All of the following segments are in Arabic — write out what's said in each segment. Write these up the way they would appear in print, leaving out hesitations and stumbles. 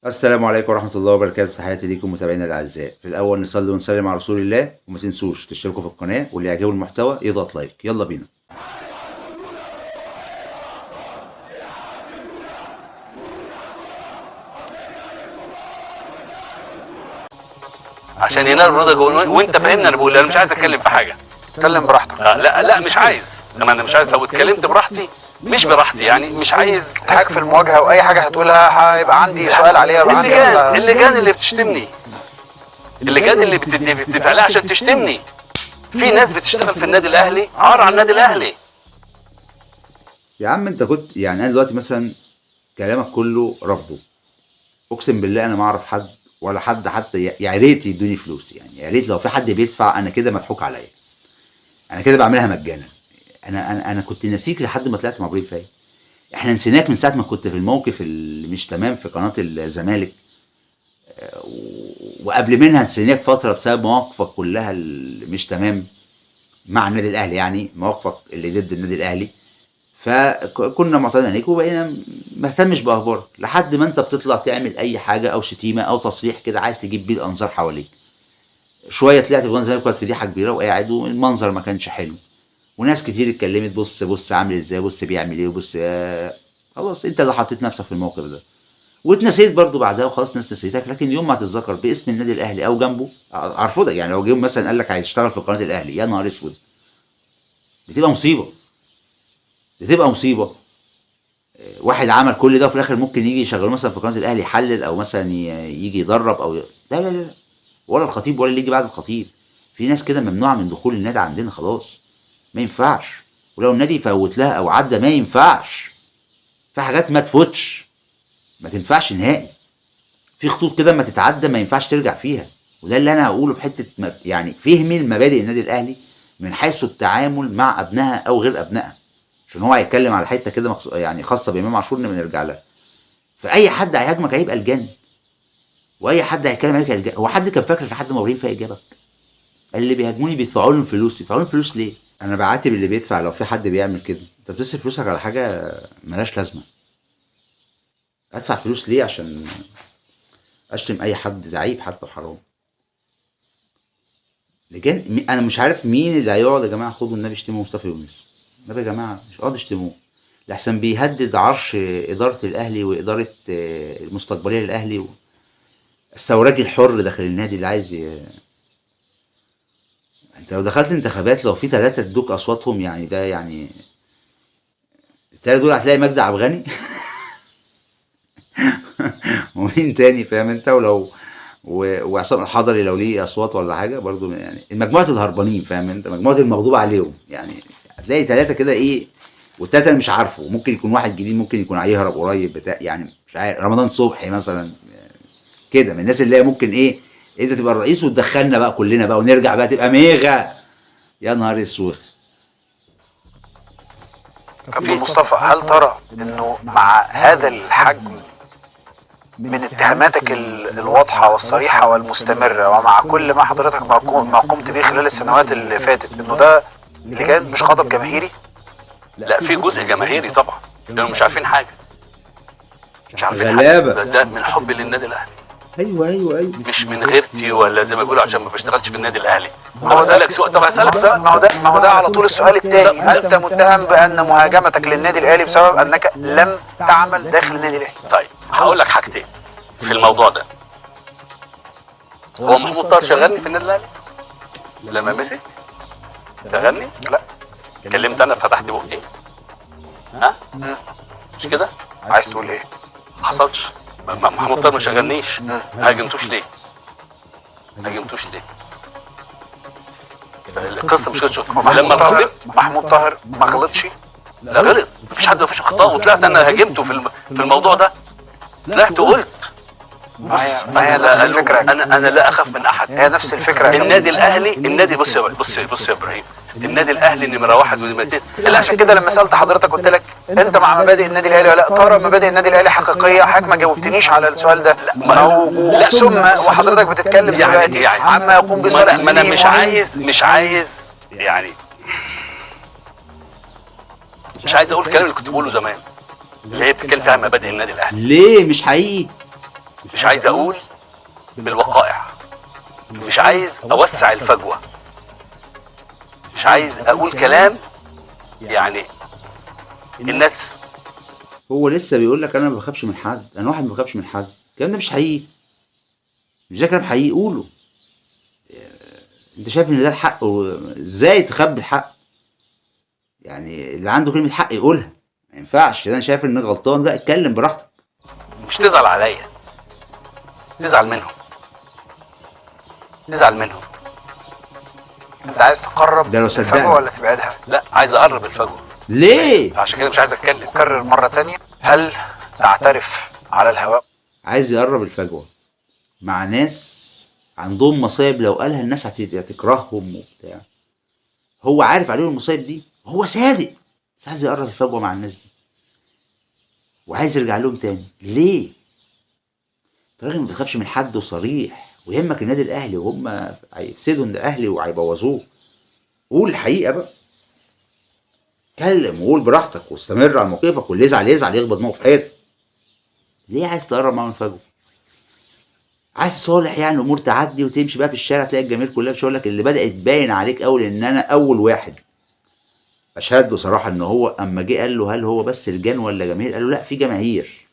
السلام عليكم ورحمة الله وبركاته. تحياتي ليكم متابعينا الأعزاء. في الأول نصلي ونسلم على رسول الله، وما تنسوش تشتركوا في القناة، واللي يعجبه المحتوى يضغط لايك. يلا بينا. عشان ينال رضا وانت فاهمني. انا بقول انا مش عايز اتكلم في حاجه. اتكلم براحتك. لا مش عايز. لما انا مش عايز، لو اتكلمت براحتي مش براحتي، يعني مش عايز حاجه في المواجهه واي حاجه هتقولها هيبقى عندي سؤال عليها. اللجان اللي بتشتمني، اللجان اللي بتدفع عليها عشان تشتمني. في ناس بتشتغل في النادي الاهلي عار على النادي الاهلي. يا عم أنت كنت أنا دلوقتي مثلا كلامك كله رفضه. أقسم بالله أنا ما أعرف حد ولا حد حتى يا ريت يدوني فلوس، يعني يا ريت لو في حد بيدفع. أنا كده مضحوك عليا، أنا كده بعملها مجانا. أنا كنت ناسيك لحد ما طلعت مع إبراهيم فايق. إحنا نسيناك من ساعة ما كنت في الموقف اللي مش تمام في قناة الزمالك، وقبل منها نسيناك فترة بسبب مواقفك كلها اللي مش تمام مع النادي الأهلي، يعني مواقفك اللي ضد النادي الأهلي. فكنا معترضين عليك وبقينا مهتمش بأخبارك لحد ما أنت بتطلع تعمل أي حاجة أو شتيمة أو تصريح كده عايز تجيب بيه الأنظار حواليك. شوية طلعت في قناة الزمالك كانت فضيحة كبيرة وقاعد، والمنظر ما كانش حلو، وناس كتير اتكلمت بص بص عامل ازاي، بص بيعمل ايه، وبص خلاص انت اللي حطيت نفسك في الموقف ده، واتنسيت برضو بعدها وخلاص الناس نسيتك. لكن يوم ما هتتذكر باسم النادي الاهلي او جنبه ارفضك. يعني لو جه مثلا قال لك هيشتغل في قناه الاهلي، يا نهار اسود، دي تبقى مصيبه، دي تبقى مصيبه. واحد عمل كل ده وفي الاخر ممكن يجي يشغله مثلا في قناه الاهلي يحلل، او مثلا يجي يدرب او لا لا لا، ولا الخطيب ولا اللي يجي بعد الخطيب. في ناس كده ممنوعه من دخول النادي عندنا خلاص، ما ينفعش. ولو النادي فوت لها او عدى ما ينفعش. في حاجات ما تفوتش، ما تنفعش نهائي. في خطوط كده ما تتعدى ما ينفعش ترجع فيها. وده اللي انا هقوله في حته يعني فهم المبادئ النادي الاهلي من حيث التعامل مع ابنائها او غير ابنائها. عشان هو هيتكلم على حته كده يعني خاصه بامام عاشور نرجع لها. فاي حد هيهاجمك هيبقى الجن، واي حد هيتكلم عليك هيبقى. هو حد كان فاكر لحد ما ابراهيم فايق جابك؟ اللي بيهاجموني بيدفعوا لهم فلوس. يدفعوا لهم فلوس ليه؟ انا بعاتب اللي بيدفع. لو في حد بيعمل كده، انت بتصرف فلوسك على حاجه ملهاش لازمه. ادفع فلوس ليه عشان اشتم اي حد؟ ده عيب حتى وحرام. لكن انا مش عارف مين اللي هيقعد يا جماعه خدوا النبي اشتموا مصطفى يونس. النبي يا جماعه مش قاعد اشتموه، لحسن بيهدد عرش اداره الاهلي واداره المستقبليه للاهلي، الثوراجي الحر داخل النادي اللي عايز انت لو دخلت انتخابات لو في 3 ادوك اصواتهم، يعني ده يعني التلاتة دول هتلاقي مجدي عبد الغني ومين تاني فاهم انت، ولو وعصام الحضري لو ليه اصوات ولا حاجه برضو، يعني مجموعه الهربانين فاهم انت، مجموعه المغضوب عليهم. يعني هتلاقي 3 كده ايه، والتلاته اللي مش عارفه ممكن يكون واحد جديد، ممكن يكون هيهرب قريب بتاع، يعني مش عارف، رمضان صبحي مثلا كده، من الناس اللي هي ممكن ايه انت تبقى الرئيس وتدخلنا بقى كلنا بقى ونرجع بقى تبقى ميغا. يا نهار اسود. كابتن مصطفى، هل ترى انه مع هذا الحجم من اتهاماتك الواضحه والصريحه والمستمره، ومع كل ما حضرتك ما قمت به خلال السنوات اللي فاتت، انه ده لجان مش غضب جماهيري؟ لا، في جزء جماهيري طبعا، لانهم مش عارفين حاجه، مش عارفين غلابة. حاجه. ده من حب للنادي الاهلي، ايوه مش من غيرتي ولا زي ما بيقولوا عشان ما بشتغلش في النادي الاهلي. ما هو اسالك سؤال. طب اسالك سؤال. ما هو ده على طول السؤال الثاني. انت متهم بان مهاجمتك للنادي الاهلي بسبب انك لم تعمل داخل النادي الاهلي. طيب هقول لك حاجتين في الموضوع ده. هو محمود طاهر شغلني في النادي الاهلي لما مسك؟ شغلني؟ لا. كلمت انا فتحت بقي؟ ها؟ مش كده؟ عايز تقول ايه؟ ما حصلش. محمود طاهر ما شغلنيش. ما هاجمتوش ليه؟ القصه مش كده. لما الخطيب محمود طاهر ما غلطش؟ لا غلط، مفيش اخطاء. وطلعت انا هاجمته في الموضوع ده، طلعت وقلت ما هي نفس الفكره. انا لا اخاف من احد. هي نفس الفكره. النادي الاهلي بص يا ابراهيم، النادي الاهلي نمره 1 ونمره 2. لا، عشان كده لما سالت حضرتك قلت لك انت مع مبادئ النادي الاهلي ولا لا؟ ترى مبادئ النادي الاهلي حقيقيه؟ حضرتك ما جاوبتنيش على السؤال ده. لا ثم وحضرتك بتتكلم دلوقتي عما يقوم بصالح ما انا مش عايز يعني مش عايز اقول الكلام اللي كنت بقوله زمان، اللي هي بتتكلم فيها عن مبادئ النادي الاهلي. ليه مش حقيقي؟ مش عايز اقول بالوقائع، مش عايز اوسع الفجوة، مش عايز اقول كلام يعني الناس. هو لسه بيقول لك انا ما بخافش من حد، انا واحد ما بخافش من حد. الكلام ده مش حقيقي، مش ده كلام حقيقي. قوله. انت شايف ان ده الحق ازاي تخبي الحق؟ يعني اللي عنده كلمة حق يقولها، ما ينفعش. انا شايف ان غلطان، لا اتكلم براحتك. مش تزعل عليا، تزعل منهم، تزعل منهم. انت عايز تقرب ده لو الفجوه صدقني. ولا تبعدها؟ لا، عايز اقرب الفجوة، ليه؟ عشان كده مش عايز اتكلم. كرر مره تانية، هل تعترف على الهواء؟ عايز يقرب الفجوة مع ناس عندهم مصايب، لو قالها الناس هتكرههم وبتاع. هو عارف عليهم المصايب دي، هو صادق، بس عايز يقرب الفجوة مع الناس دي وعايز يرجع لهم تاني. ليه؟ انت راجل ما بتخافش من حد وصريح، ويهمك النادي الاهلي، وهم هيفسدوا النادي الاهلي وهيبوظوه. قول الحقيقة بقى، اتكلم وقول براحتك واستمر على موقفك، واللي يزعل يزعل، يخبط دماغه في حيطه. ليه عايز تقرب معاهم الفجوه؟ عايز تصالح يعني الامور تعدي وتمشي بقى في الشارع، تلاقي الجماهير كلها. مش هقول لك اللي بدات تبين عليك قوي، ان انا اول واحد اشهد له صراحه ان هو اما جه قال له هل هو بس الجان ولا جماهير، قال له لا، في جماهير.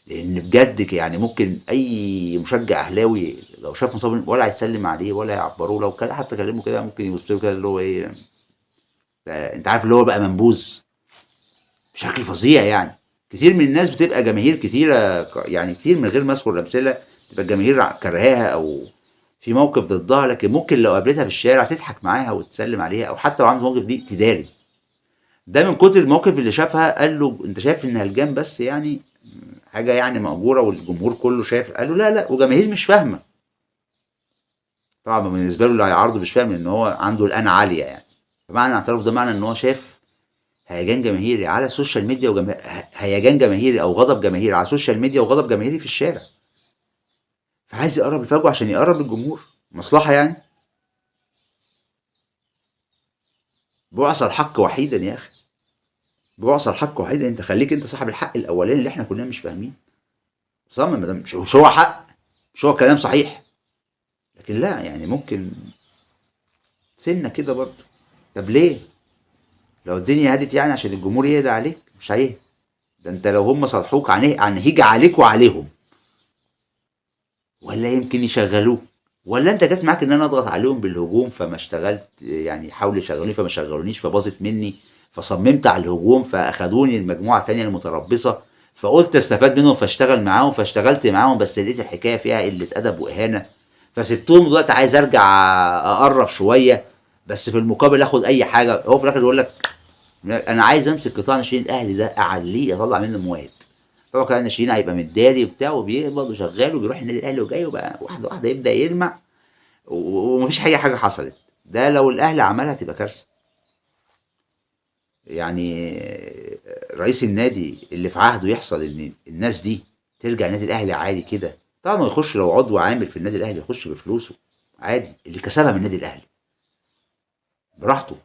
لان بجد يعني ممكن اي مشجع اهلاوي لو شاف مصاب ولا هيتسلم عليه ولا يعبروه، لو كان حتى كلمه كده ممكن يبص له كده اللي هو ايه، انت عارف اللي هو بقى منبوذ بشكل فظيع. يعني كتير من الناس بتبقى جماهير كتيرة، يعني كتير من غير ما اذكر امثله، تبقى الجماهير كرهاها او في موقف ضدها، لكن ممكن لو قابلتها في الشارع تضحك معاها وتسلم عليها، او حتى لو عنده موقف دي تداري. ده من كتر الموقف اللي شافها. قال له انت شايف ان هلجان بس يعني حاجه يعني مأجوره والجمهور كله شايف؟ قال له لا لا، وجماهير مش فاهمه. طبعا بالنسبه له اللي هيعارضه مش فاهم ان هو عنده الآن عاليه يعني. فمعنى اعتراف ده معنى ان هو شاف هيجان جماهيري على السوشيال ميديا هيجان جماهيري او غضب جماهيري على السوشيال ميديا وغضب جماهيري في الشارع. فعايز يقرب الفجوه عشان يقرب الجمهور، مصلحه يعني. بعث الحق وحيدا يا اخي، بعث الحق وحيدا. انت خليك انت صاحب الحق الاولاني اللي احنا كلنا مش فاهمين. صمم، ما دام مش هو حق، مش هو كلام صحيح، لكن لا يعني ممكن سنه كده برضه. طب ليه؟ لو الدنيا هدت يعني عشان الجمهور يهدى عليك؟ مش هيهدى. ده انت لو هم صالحوك عن هيجي عليك وعليهم، ولا يمكن يشغلوك، ولا انت جت معاك ان انا اضغط عليهم بالهجوم فما اشتغلت، يعني حاولوا يشغلوني فما شغلونيش فباظت مني، فصممت على الهجوم فاخدوني المجموعه التانيه المتربصه، فقلت استفاد منهم فاشتغل معاهم، فاشتغلت معاهم بس لقيت الحكايه فيها قله ادب واهانه، فسبتهم. دلوقتي عايز ارجع اقرب شويه، بس في المقابل اخد اي حاجه. هو في الاخر يقول لك انا عايز امسك قطاع ناشئين الاهلي ده اعليه، اطلع منه مواهب. طبعا قطاع الناشئين هيبقى متداري وبتاع وبيقبض وشغال وبيروح النادي الاهلي وجاي، وبقى واحده واحده يبدا يلمع ومفيش حاجه حصلت. ده لو الاهلي عملها تبقى كارثه. يعني رئيس النادي اللي في عهده يحصل ان الناس دي ترجع النادي الاهلي عادي كده. طبعا هو يخش لو عضو عامل في النادي الاهلي يخش بفلوسه عادي اللي كسبها من النادي الاهلي براحته،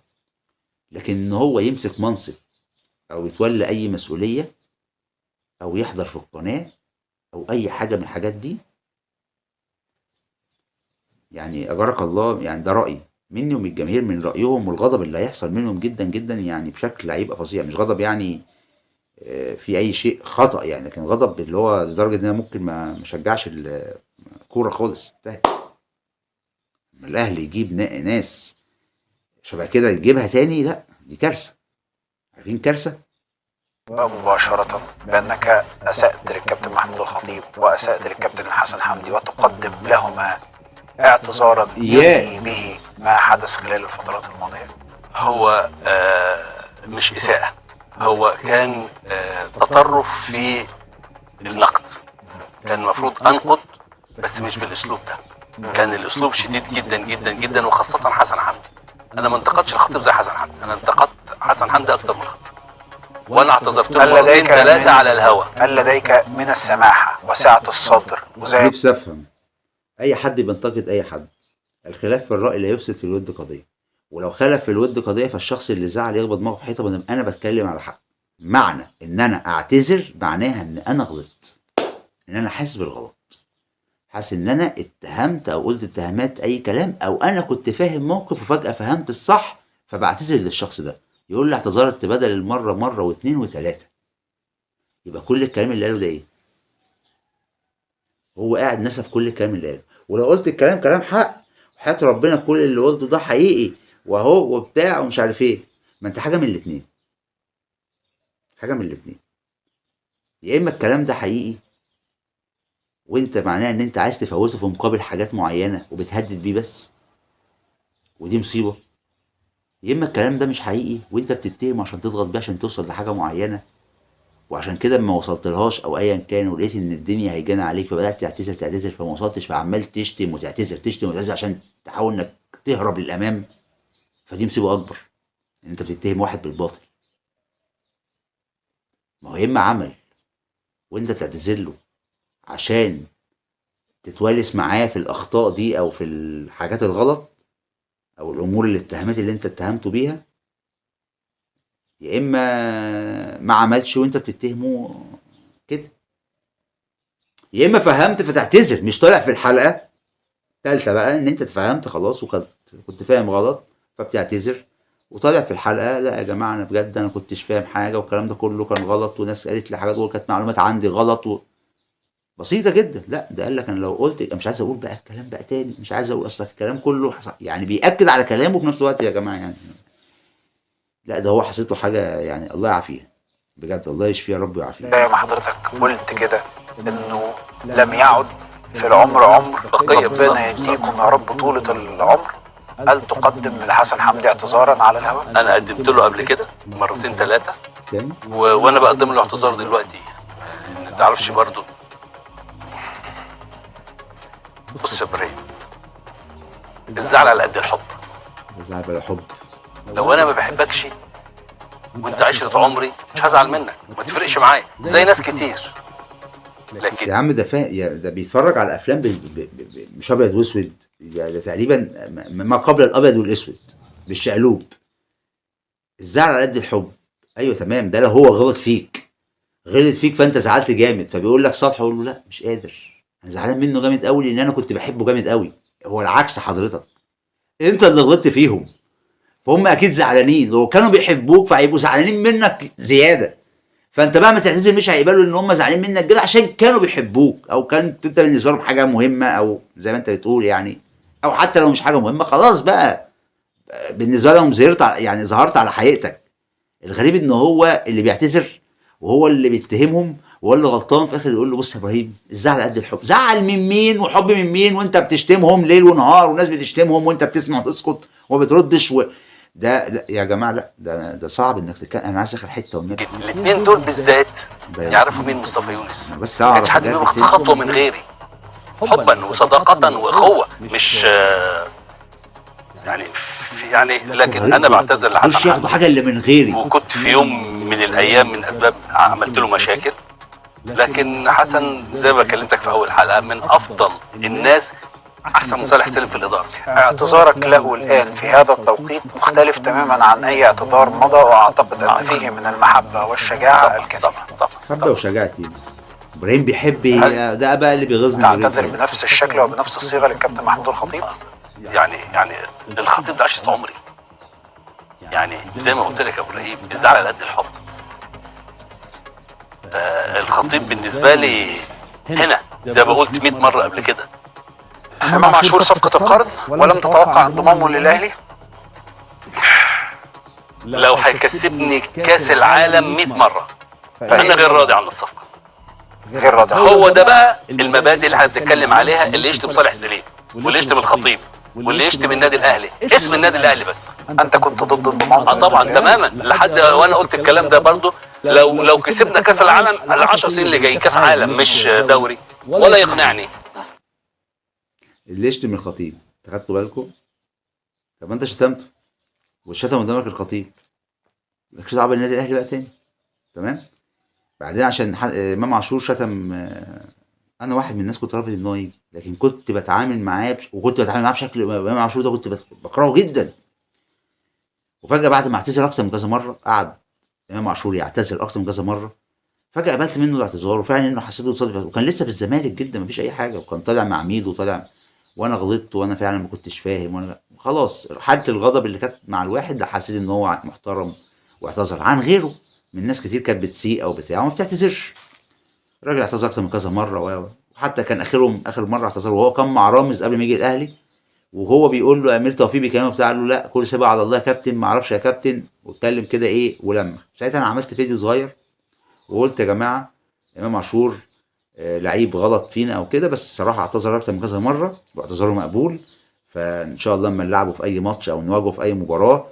لكن ان هو يمسك منصب او يتولى اي مسؤوليه او يحضر في القناه او اي حاجه من الحاجات دي، يعني اجرك الله. يعني ده رايي مني ومن الجماهير، من رايهم والغضب اللي هيحصل منهم جدا جدا، يعني بشكل هيبقى فظيع. مش غضب يعني في اي شيء خطا يعني، لكن غضب اللي هو لدرجه ان انا ممكن ما مشجعش الكوره خالص. الاهلي يجيب ناس شبه كده يجيبها تاني، لا دي كارثه. عارفين كارثه؟ مباشرة بأنك أسأت للكابتن محمود الخطيب وأسأت للكابتن حسن حمدي، وتقدم لهما اعتذارا ينهي به ما حدث خلال الفترات الماضية. هو مش إساءة، هو كان تطرف في النقد. كان المفروض أنقد بس مش بالأسلوب ده. كان الأسلوب شديد جدا جدا جدا، وخاصة حسن حمدي. أنا ما انتقدتش الخطيب زي حسن حمدي، أنا انتقدت حسن حمدي أكتر من الخطيب، وأنا اعتذرت له مرتين ثلاثة على الهوا. هل لديك من السماحة وسعة الصدر وزي نفسي افهم. اي حد بينتقد اي حد، الخلاف في الراي لا يفسد في الود قضيه، ولو خلف في الود قضيه فالشخص اللي زعل يخبط دماغه في حيطه. بدل انا بتكلم على حق، معنى ان انا اعتذر معناها ان انا غلطت، ان انا حاسس بالغلط. حاسس ان انا اتهمت او قلت اتهامات اي كلام، او انا كنت فاهم موقف وفجاه فهمت الصح فبعتذر للشخص ده. يقول لي اعتذرت بدل المره مره واثنين وثلاثه. يبقى كل الكلام اللي قاله ده ايه؟ هو قاعد نسف كل الكلام اللي قاله. ولو قلت الكلام كلام حق، وحياة ربنا كل اللي قلته ده حقيقي وهو وبتاع ومش عارف ايه، ما انت حاجه من الاتنين. حاجه من الاتنين، يا اما الكلام ده حقيقي وانت معناه ان انت عايز تفوته في مقابل حاجات معينه وبتهدد بيه بس، ودي مصيبه. يا اما الكلام ده مش حقيقي وانت بتتهم عشان تضغط بيه عشان توصل لحاجه معينه، وعشان كده ما وصلتلهاش او ايا كان، ولقيت ان الدنيا هيجانا عليك فبدات تعتذر فما وصلتش، فعمال تشتم وتعتذر عشان تحاول انك تهرب للامام. فدي مصيبه اكبر، ان انت بتتهم واحد بالباطل. ما هو يا اما عمل وانت تعتذر له عشان تتوالس معاه في الاخطاء دي او في الحاجات الغلط او الامور الاتهامات اللي انت اتهمته بيها، يا اما ما عملش وانت بتتهمه كده، يا اما فهمت فتعتذر. مش طالع في الحلقه تالتة بقى ان انت اتفهمت خلاص وكنت فاهم غلط فبتعتذر، وطالع في الحلقه لا يا جماعه انا بجد انا كنتش فاهم حاجه والكلام ده كله كان غلط وناس قالت لي حاجات وكانت معلومات عندي غلط بسيطه جدا. لا ده قال لك انا لو قلت مش عايز اقول بقى الكلام بقى تاني، مش عايز اقول اصلا الكلام كله يعني بيأكد على كلامه في نفس الوقت يا جماعه يعني. لا ده هو حصلت له حاجه يعني الله يعافيه بجد، الله يشفيه يا رب ويعافيه. زي ما حضرتك قلت كده انه لم يعد في العمر عمر، بقية ربنا يديكم يا رب طولة العمر. هل تقدم لحسن حمدي اعتذارا على الهواء؟ انا قدمت له قبل كده مرتين ثلاثه، تاني وانا بقدم له اعتذار دلوقتي. ما تعرفش برضو، بص يا ابراهيم، الزعل على قد الحب. زعل بلا حب. لو انا ما بحبكش وانت عشرة عمري مش هزعل منك، ما تفرقش معايا زي ناس كتير. يا لكن عم ده ده بيتفرج على افلام مش ابيض واسود، يعني ده تقريبا ما قبل الابيض والاسود بالشقلوب. الزعل على قد الحب، ايوه تمام. ده لو هو غلط فيك فانت زعلت جامد فبيقول لك صالحه، اقول له لا مش قادر، انا زعلان منه جامد قوي لان انا كنت بحبه جامد قوي. هو العكس حضرتك، انت اللي غلطت فيهم فهم اكيد زعلانين. لو كانوا بيحبوك فهيبقوا زعلانين منك زياده، فانت بقى ما تعتذر مش هيقبلوا ان هم زعلانين منك كده عشان كانوا بيحبوك او كانت انت بالنسبه لهم حاجه مهمه او زي ما انت بتقول يعني، او حتى لو مش حاجه مهمه خلاص بقى بالنسبه لهم ظهرت على حقيقتك. الغريب ان هو اللي بيعتذر وهو اللي بيتهمهم وهو اللي غلطان، في الاخر يقول له بص يا ابراهيم الزعل قد الحب. زعل من مين وحب من مين وانت بتشتمهم ليل ونهار والناس بتشتمهم وانت بتسمع وتسكت وما بتردش ده لا يا جماعه، لا ده صعب انك تتكلم. انا عايز اخر حته والنبي. الاثنين دول بالذات يعرفوا مين مصطفى يونس. بس ما كانش اعرف حد منهم خد خطوه من غيري، حبا وصداقه واخوه، مش يعني لكن انا بعتذر مش لحسن ياخدوا حاجه اللي من غيري. وكنت في يوم من الايام من اسباب عملت له مشاكل، لكن حسن زي ما كلمتك في اول حلقه من افضل الناس، احسن من صالح سالم في الاداره. اعتذارك له الآن في هذا التوقيت مختلف تماما عن أي اعتذار مضى، وأعتقد أن فيه من المحبة والشجاعة الكثير. طبعا حبه وشجاعتي. ابراهيم بيحب ده بقى اللي بيغيظني. تعتذر بنفس الشكل وبنفس الصيغة للكابتن محمود الخطيب؟ يعني الخطيب ده عشرة عمري، يعني زي ما قلت لك يا ابراهيم الزعل على قد الحب. الخطيب بالنسبه لي هنا زي ما قلت 100 مره قبل كده. إمام عاشور صفقة القرن ولم تتوقع انضمامه للأهلي؟ لو هيكسبني كاس العالم 100 مره انا غير راضي عن الصفقه. غير راضي. هو ده بقى المبادئ اللي هنتكلم عليها، اللي يشتم صالح سليم واللي يشتم الخطيب واللي يشتم النادي الاهلي، اسم النادي الاهلي بس. أنت كنت ضد انضمامه؟ طبعا تماما، لحد وانا قلت الكلام ده برضو. لو كسبنا كاس العالم ال10 سنين اللي جايين كاس عالم مش دوري، ولا يقنعني. اللي يشتم الخطيب خدتوا بالكم؟ طب ما انت شتمته والشتم قدامك الخطيب، مالكش دعوه بالنادي الاهلي بقى تاني. تمام. بعدين عشان امام عاشور شتم، انا واحد من الناس كنت رافض ان هو يجي، لكن كنت بتعامل معاه وكنت بتعامل معاه بشكل امام عاشور ده كنت بكرهه جدا. وفجاه بعد ما اعتذر اكتر من كذا مره، قعد امام عاشور يعتذر اكتر من كذا مره، فجاه قبلت منه الاعتذار، وفعلا انه حسيته صادق، وكان لسه في الزمالك جدا مفيش اي حاجه، وكان طالع مع ميدو وطالع، وانا غلطت وانا فعلا ما كنتش فاهم، وانا خلاص حاله الغضب اللي كانت مع الواحد ده حسيت ان هو محترم واعتذر عن غيره من ناس كتير كانت بتسيء او بتاع وما بتعتذرش. الراجل اعتذر اكتر من كذا مره وحتى كان اخر مره اعتذر وهو كان مع رامز قبل ما يجي الاهلي، وهو بيقول له امير توفيق بيكلمه بتاع، قال له لا كل سيبها على الله يا كابتن، ما اعرفش يا كابتن، واتكلم كده ايه ولما ساعتها انا عملت فيديو صغير وقلت يا جماعه امام عاشور لعيب غلط فينا او كده، بس الصراحه اعتذر اكتر من كذا مره واعتذاره مقبول، فان شاء الله لما نلعبه في اي ماتش او نواجهه في اي مباراه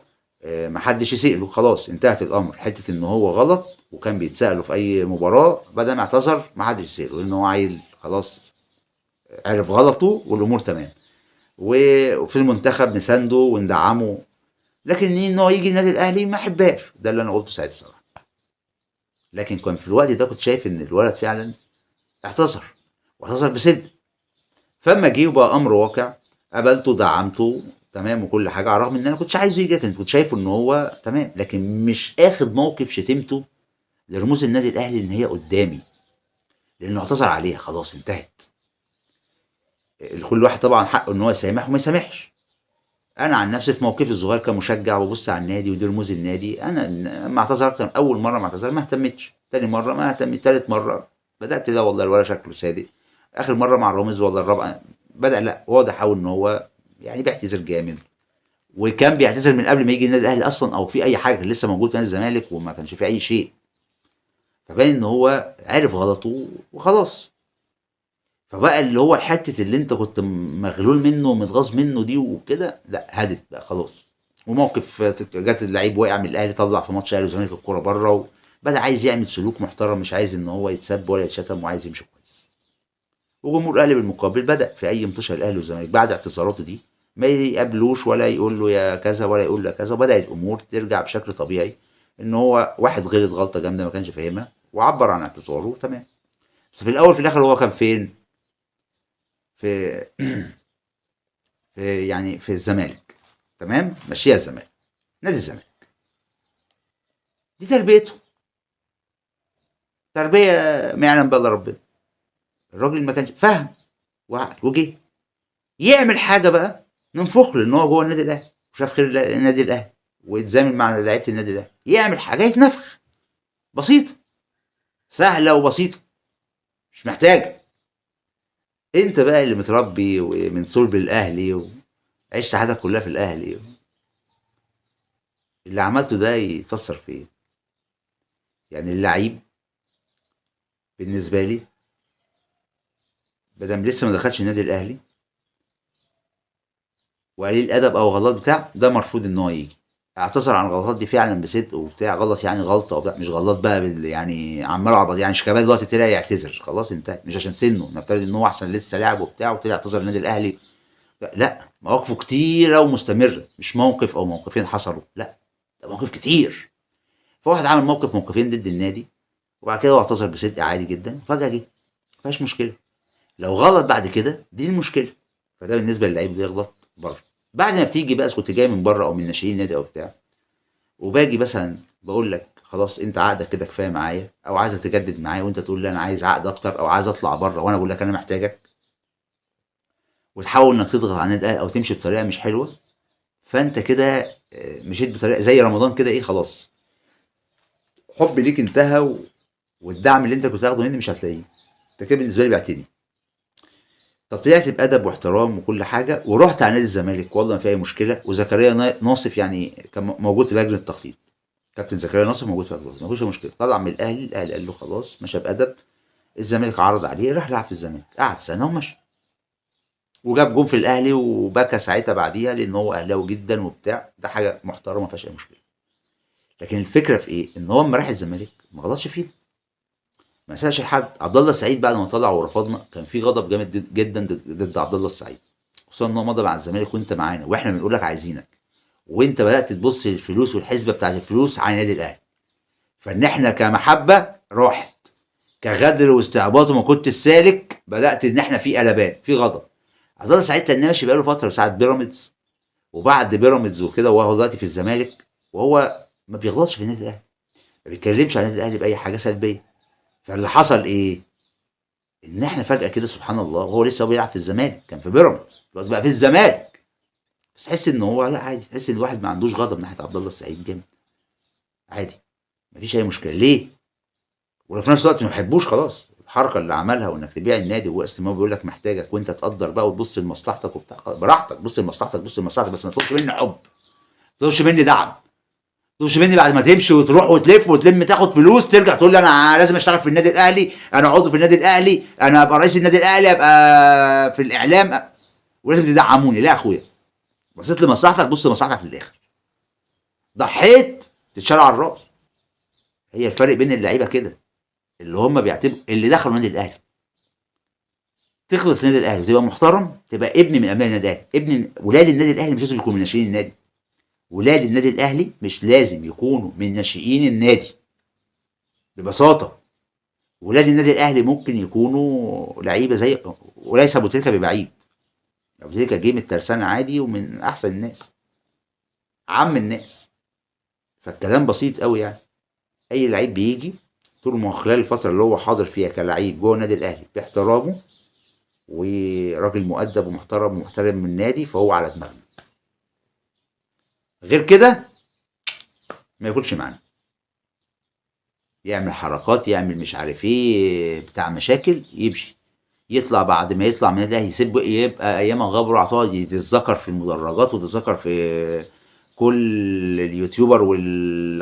محدش يسأله، خلاص انتهت الامر. حته ان هو غلط وكان بيتسأله في اي مباراه بدل ما اعتذر محدش يسأله، لان هو عيل خلاص عرف غلطه والامور تمام. وفي المنتخب نسانده وندعمه، لكن ان هو يجي النادي الاهلي ما احبهاش، ده اللي انا قلته ساعتها الصراحه. لكن كان في الوقت ده كنت شايف ان الولد فعلا اعتذر واعتذر بصدق، فاما جه وبقى امر واقع قابلته دعمته تمام وكل حاجه، على الرغم ان انا كنتش عايزه يجي، لكن كنت شايفه ان هو تمام، لكن مش اخد موقف شتمته لرموز النادي الاهلي ان هي قدامي، لانه اعتذر عليها خلاص انتهت. كل واحد طبعا حقه ان هو يسامح وما يسامحش. انا عن نفسي في موقفي الصغير كمشجع وببص على النادي ودي رموز النادي، انا لما اعتذر اكتر اول مره ما اعتذر ما اهتمتش، تاني مره ما اهتمت، تالت مره بدات لا والله الولا شكله صادق، اخر مره مع الرامز ولا الرابعه بدا لا واضح قوي ان هو يعني بيعتذر جامد، وكان بيعتذر من قبل ما يجي النادي الاهلي اصلا او في اي حاجه، كان لسه موجود في نادي الزمالك وما كانش في اي شيء، فباين ان هو عارف غلطه وخلاص. فبقى اللي هو حته اللي انت كنت مغلول منه ومتغاظ منه دي وكده لا هدت بقى خلاص. وموقف جات اللعيب وقع من الاهلي، طلع في ماتش الاهلي والزمالك الكوره بره، وبدا عايز يعمل سلوك محترم، مش عايز ان هو يتسب ولا يتشتم وعايز يمشي كويس. وجمهور الاهلي بالمقابل بدا في اي ماتش الاهلي والزمالك بعد اعتذاراته دي ما يقابلوش ولا يقول له يا كذا ولا يقول له كذا، وبدا الامور ترجع بشكل طبيعي، ان هو واحد غلط غلطه جامده ما كانش فاهمها وعبر عن اعتذاره تمام. بس في الاول في الاخر هو كان فين؟ في في يعني في الزمالك تمام، مشيها الزمالك، نادي الزمالك دي تربيته، تربيه ما يعلم بها الا ربنا. الراجل ما كانش فاهم وعقل وجه يعمل حاجه بقى ننفخ له ان هو جوه النادي الاهلي وشاف خير النادي الاهلي ويتزامن مع لعيبه النادي الاهلي، يعمل حاجه يتنفخ بسيطه سهله وبسيطه مش محتاجه. انت بقى اللي متربي ومن صلب الاهلي وعشت حياتك كلها في الاهلي، اللي عملته ده يتفسر في ايه؟ يعني اللعيب بالنسبه لي مادام لسه ما دخلش النادي الاهلي وقليل الادب او غلط بتاع ده مرفوض ان هو يجي. اعتذر عن الغلطات دي فعلا بصدق وبتاع، غلط يعني غلطه وبتاع، مش غلط بقى يعني عمال عبط يعني شيكابالا دلوقتي طلع يعتذر خلاص انتهى، مش عشان سنه، نفترض ان هو احسن لسه لاعب وبتاع وطلع اعتذر النادي الاهلي، لا مواقفه كتيره ومستمره، مش موقف او موقفين حصلوا، لا ده مواقف كتير. فواحد عمل موقفين ضد النادي وبعد كده هو اعتذر بصدق عادي جدا فجاه جه مفيهاش مشكله. لو غلط بعد كده دي المشكله. فده بالنسبه للعيب اللي يغلط بره. بعد ما بتيجي بقى كنت جاي من بره او من ناشئين النادي او بتاع، وباجي مثلا بقول لك خلاص انت عقدك كده كفايه معايا او عايز تجدد معايا، وانت تقول لي انا عايز عقد اكتر او عايز اطلع بره، وانا بقول لك انا محتاجك، وتحاول انك تضغط على النادي الاهلي او تمشي بطريقه مش حلوه، فانت كده مشيت بطريقه زي رمضان كده ايه خلاص حب ليك انتهى والدعم اللي انت كنت تاخده مني مش هتلاقيه، انت كده بالنسبه لي بعتني. طب طلعت بادب واحترام وكل حاجه ورحت على نادي الزمالك والله ما في اي مشكله، وزكريا ناصف يعني كان موجود في لجنه التخطيط، كابتن زكريا ناصف موجود في لجنه التخطيط ما فيش مشكله، طلع من الاهلي قال له خلاص مشى بادب، الزمالك عرض عليه راح لعب في الزمالك قعد سنه ومشى، وجاب جون في الاهلي وبكى ساعتها بعديها لان هو اهلاوي جدا وبتاع، ده حاجه محترمه ما فيهاش اي مشكله. لكن الفكره في ايه؟ ان هو لما راح الزمالك ما غلطش فيه، ما سالش حد. عبد الله السعيد بعد ما طلع ورفضنا كان في غضب جامد جدا ضد عبد الله السعيد، خصوصا ان هو مضى مع الزمالك وانت معانا واحنا بنقول لك عايزينك، وانت بدات تبص للفلوس والحسبه بتاعت الفلوس على النادي الاهلي، فان احنا كمحبه راحت، كغدر واستعباط وما كنت السالك بدات ان احنا في قلبان في غضب. عبد الله السعيد كان ماشي بقاله فتره ساعه بيراميدز وبعد بيراميدز وكده، وهو دلوقتي في الزمالك، وهو ما بيغلطش في النادي الاهلي، ما بيتكلمش عن النادي الاهلي باي حاجه سلبيه، فاللي حصل ايه؟ ان احنا فجاه كده سبحان الله، وهو لسه بيلعب في الزمالك، كان في بيراميدز دلوقتي بقى في الزمالك، بس تحس ان هو لا عادي، تحس ان الواحد ما عندوش غضب ناحيه عبد الله السعيد جامد، عادي، مفيش اي مشكله. ليه؟ ولو في نفس الوقت ما بحبوش خلاص الحركه اللي عملها، وانك تبيع النادي ووقت ما بيقول لك محتاجك وانت تقدر بقى وتبص لمصلحتك وبتاع، براحتك، بص لمصلحتك، بص لمصلحتك، بس ما تطلبش مني حب، ما تطلبش مني دعم، ما تطلبش مني بعد ما تمشي وتروح وتلف وتلم تاخد فلوس ترجع تقول لي انا لازم اشتغل في النادي الاهلي، انا عضو في النادي الاهلي، انا ابقى رئيس النادي الاهلي، ابقى في الاعلام، ولازم تدعموني. لا يا اخويا، بصيت لمصلحتك، بص لمصلحتك للاخر، ضحيت تتشال على الراس. هي الفرق بين اللعيبه كده، اللي هم بيعتبروا اللي دخلوا النادي الاهلي، تخلص النادي الاهلي وتبقى محترم، تبقى ابن من ابناء النادي الاهلي، ابن ولاد النادي الاهلي مش لازم يكونوا من ناشئين النادي، ولاد النادي الاهلي مش لازم يكونوا من ناشئين النادي، ببساطه. ولاد النادي الاهلي ممكن يكونوا لعيبه زي، وليس ابو تريكه ببعيد، ابو تريكه جه من الترسانه عادي ومن احسن الناس، عم الناس. فالكلام بسيط قوي يعني، اي لعيب بيجي طول ما خلال الفتره اللي هو حاضر فيها كلعيب جوه النادي الاهلي باحترامه، وراجل مؤدب ومحترم ومحترم من النادي، فهو على دماغنا. غير كده ما ياكلش معانا، يعمل حركات، يعمل مش عارف ايه بتاع مشاكل، يمشي، يطلع بعد ما يطلع من النادي الاهلي يسيب، يبقى ايام غبر عطاء يتذكر في المدرجات وتتذكر في كل اليوتيوبر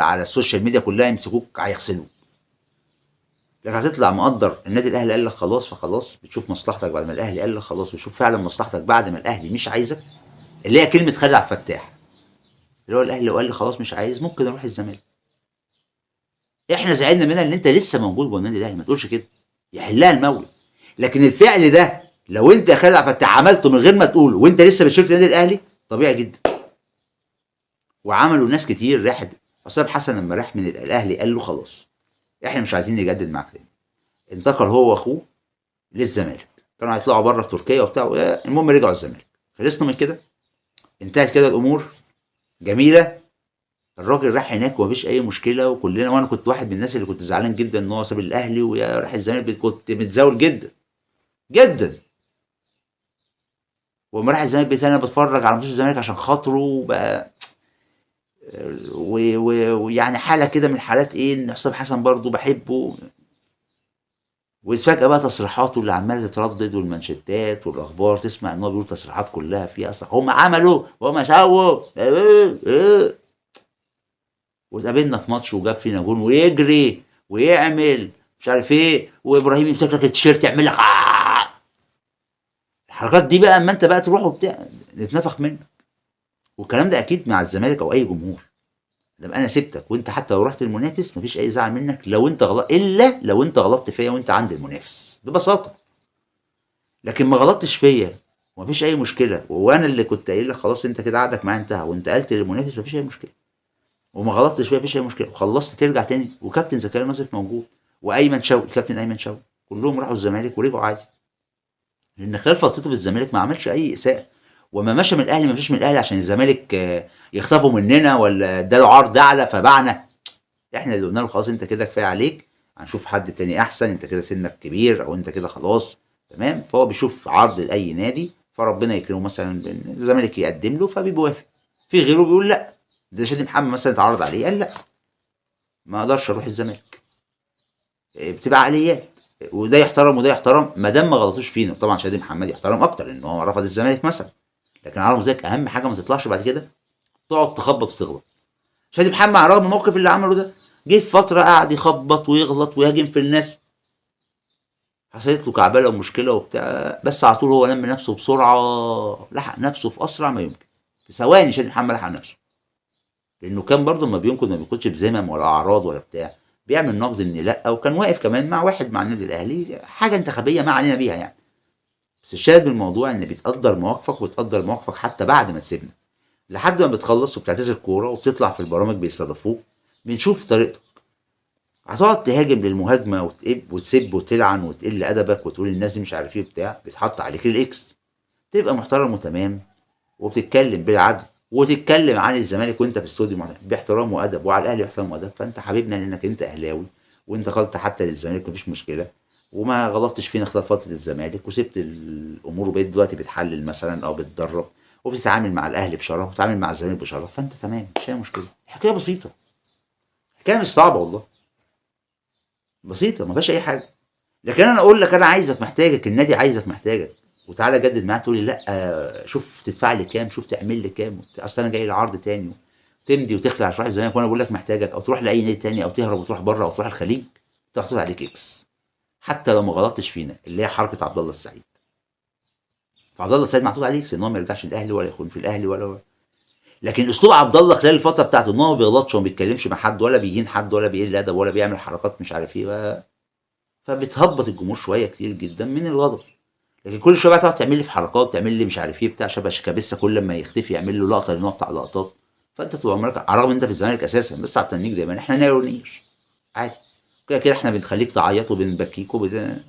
على السوشيال ميديا كلها يمسكوك هيغسلوك. لكن هتطلع مقدر النادي الاهلي قال لك خلاص فخلاص، بتشوف مصلحتك بعد ما الاهلي قال لك خلاص، بتشوف فعلا مصلحتك بعد ما الاهلي مش عايزك، اللي هي كلمه خالد عبد الفتاح، اللي هو الاهلي لو قال لي خلاص مش عايز ممكن اروح الزمالك. احنا زعلنا منها ان انت لسه موجود جوه النادي الاهلي، ما تقولش كده، يحلها المولى. لكن الفعل ده لو انت يا خالد عبد الفتاح عملته من غير ما تقوله وانت لسه بتشارك النادي الاهلي، طبيعي جدا. وعملوا ناس كتير راحت، حسام حسن لما راح من الاهلي قال له خلاص احنا مش عايزين نجدد معاك تاني، انتقل هو واخوه للزمالك، كانوا هيطلعوا بره في تركيا وبتاع، المهم رجعوا الزمالك، خلصنا من كده، انتهت كده الامور جميله. الراجل راح هناك ومفيش اي مشكله، وكلنا، وانا كنت واحد من الناس اللي كنت زعلان جدا ان هو ساب الاهلي وراح الزمالك، كنت متزاول جدا جدا. وما راح الزمالك بقيت انا بتفرج على ماتش الزمالك عشان خاطره بقى، ويعني حاله كده من حالات ايه، ان حسام حسن برضو بحبه، وفجاه بقى تصريحاته اللي عماله تتردد والمانشيتات والاخبار تسمع ان هو بيقول تصريحات كلها فيها اصلا هم عملوا وهم سووا، واتقابلنا في ماتش وجاب فينا جون ويجري ويعمل مش عارف ايه، وابراهيم يمسك لك التيشيرت يعمل لك الحركات دي بقى، اما انت بقى تروح وبتاع نتنفخ منك. والكلام ده اكيد مع الزمالك او اي جمهور، لما انا سبتك وانت حتى لو رحت المنافس مفيش اي زعل منك لو انت غلط، الا لو انت غلطت فيا وانت عند المنافس ببساطه. لكن ما غلطتش فيا ومفيش اي مشكله، وانا اللي كنت قايل لك خلاص انت كده عقدك معايا انتهى، وانتقلت للمنافس مفيش اي مشكله، وما غلطتش فيها مفيش اي مشكله، وخلصت ترجع تاني، وكابتن زكريا ناصف موجود، وايمن شوقي، كابتن ايمن شوقي، كلهم راحوا الزمالك ورجعوا عادي، لان خلال فترته في الزمالك ما عملش اي اساءه. وما مشى من الاهلي، ما مشيش من الاهلي عشان الزمالك يخطفوا مننا ولا اداله عرض اعلى فبعنا، احنا اللي قلنا له خلاص انت كده كفايه عليك، هنشوف حد تاني احسن، انت كده سنك كبير او انت كده خلاص تمام. فهو بيشوف عرض لاي نادي، فربنا يكرمه مثلا الزمالك يقدم له فبيوافق، في غيره بيقول لا، زي شادي محمد مثلا اتعرض عليه قال لا ما اقدرش اروح الزمالك، بتبقى عقليات، وده يحترم وده يحترم ما دام ما غلطوش فينا. طبعا شادي محمد يحترم اكتر ان هو رفض الزمالك مثلا، لكن على ذلك اهم حاجه ما تطلعش بعد كده تقعد تخبط وتغلط. شادي محمد على رغم الموقف اللي عمله ده، جه في فتره قعد يخبط ويغلط ويهاجم في الناس، حصلت له كعبله ومشكله وبتاع، بس على طول هو لم نفسه بسرعه، لحق نفسه في اسرع ما يمكن، في ثواني شادي محمد لحق نفسه، لانه كان برضه لما بينقد ما بينقدش بذمم ولا اعراض ولا بتاع، بيعمل نقد ان لا، وكان واقف كمان مع واحد مع النادي الاهلي، حاجه انتخابيه ما علينا بيها يعني. بس الشاهد من الموضوع ان بتقدر مواقفك وتقدر مواقفك حتى بعد ما تسيبنا، لحد ما بتخلص وبتعتزل كوره وبتطلع في البرامج بيستضيفوك، بنشوف طريقتك. هتقعد تهاجم للمهاجمه وتسب وتلعن وتقل ادبك وتقول الناس دي مش عارف ايه بتاع، بيتحط عليك الاكس. تبقى محترم وتمام وبتتكلم بالعدل، وتتكلم عن الزمالك وانت في استوديو باحترام وادب، وعلى الاهلي باحترام وادب، فانت حبيبنا لانك انت اهلاوي وانتقلت حتى للزمالك مفيش مشكله، وما غلطتش فينا خلال فتره الزمالك، وسبت الامور وبقيت دلوقتي بتحلل مثلا او بتدرب وبتتعامل مع الاهلي بشرف وبتتعامل مع الزمالك بشرف، فانت تمام مش هي مشكله. حكايه بسيطه، حكايه مش صعبه والله، بسيطه ما فيهاش اي حاجه. لكن انا اقول لك انا عايزك محتاجك، النادي عايزك محتاجك، وتعالى جدد معاه تقول لي لا شوف تدفع لي كام، شوف تعمل لي كام، اصل انا جاي لي عرض تاني، تمضي وتخلع تروح الزمالك وانا بقول لك محتاجك، او تروح لاي نادي تاني، او تهرب وتروح بره او تروح الخليج، انت محطوط عليك اكس. حتى لو ما غلطتش فينا اللي هي حركه عبد الله السعيد، فعبد الله السعيد محطوط عليه اكس ان هو ما يرجعش الاهلي ولا يكون في الاهلي ولا. لكن اسلوب عبد الله خلال الفتره بتاعته ان هو ما بيغلطش وما بيتكلمش مع حد ولا بيهين حد ولا بيقل ادب ولا بيعمل حركات مش عارف ايه، فبتهبط الجمهور شويه كتير جدا من الغضب. لكن كل شويه بقى تقعد تعمل لي في حركات، تعمل لي مش عارف ايه بتاع شبه شيكابيسا، كل لما يختفي يعمل له لقطه لنوع بتاع لقطات. فانت طول عمرك على الرغم ان انت في الزمالك اساسا بس على التنيك دايما احنا ناير ونير عادي، كده كده احنا بنخليك تعيط وبنبكيك ما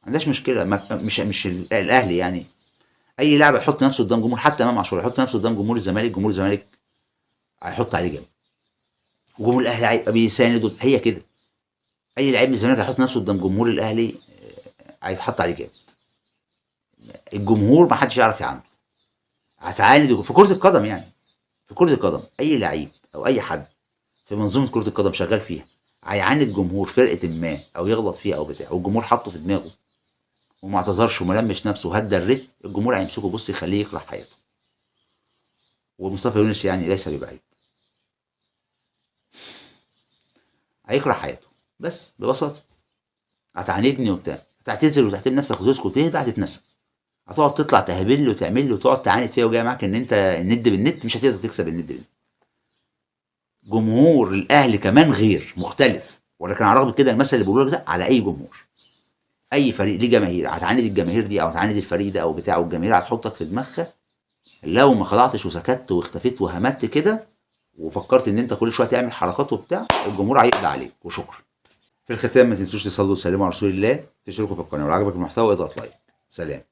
عندناش مشكله. مش الاهلي يعني اي لاعب يحط نفسه قدام جمهور، حتى امام عاشور يحط نفسه قدام جمهور الزمالك، جمهور الزمالك هيحط عليه جامد، وجمهور الاهلي هيبقى بيساند، هي كده. اي لعيب من الزمالك هيحط نفسه قدام جمهور الاهلي هيتحط عليه جامد. الجمهور ما حدش يعرف عنه، هتعاند في كرة القدم يعني. في كرة القدم اي لعيب او اي حد في منظومة كرة القدم شغال فيها هيعاند جمهور فرقة ما او يغلط فيها او بتاع، والجمهور حطه في دماغه وما اعتذرش وما لمش نفسه وهدى الريتم، الجمهور هيمسكه بص يخليه يكره حياته. ومصطفى يونس يعني ليس ببعيد، هيكره حياته بس ببساطة. هتعاندني وبتاع، هتعتذر وتحترم نفسك وتسكت وتهدى، هتتنسى. هتقعد تطلع تهبل لي وتعمل لي وتقعد تعاند فيا وجاي معاك ان انت الند بالند، مش هتقدر تكسب الند بالند. جمهور الاهلي كمان غير مختلف، ولكن على الرغم كده المثل اللي بقوله لك ده على اي جمهور، اي فريق ليه جماهير، هتعاند الجماهير دي او هتعاند الفريق ده او بتاع، والجماهير هتحطك في دماغها. لو ما خضعتش وسكت واختفيت وهمت كده وفكرت ان انت كل شويه تعمل حركات وبتاع، الجمهور هيقضي عليك وشكرا. في الختام ما تنسوش تصلوا وتسلموا على رسول الله، تشتركوا في القناه، ولو عجبك المحتوى اضغط لايك. سلام.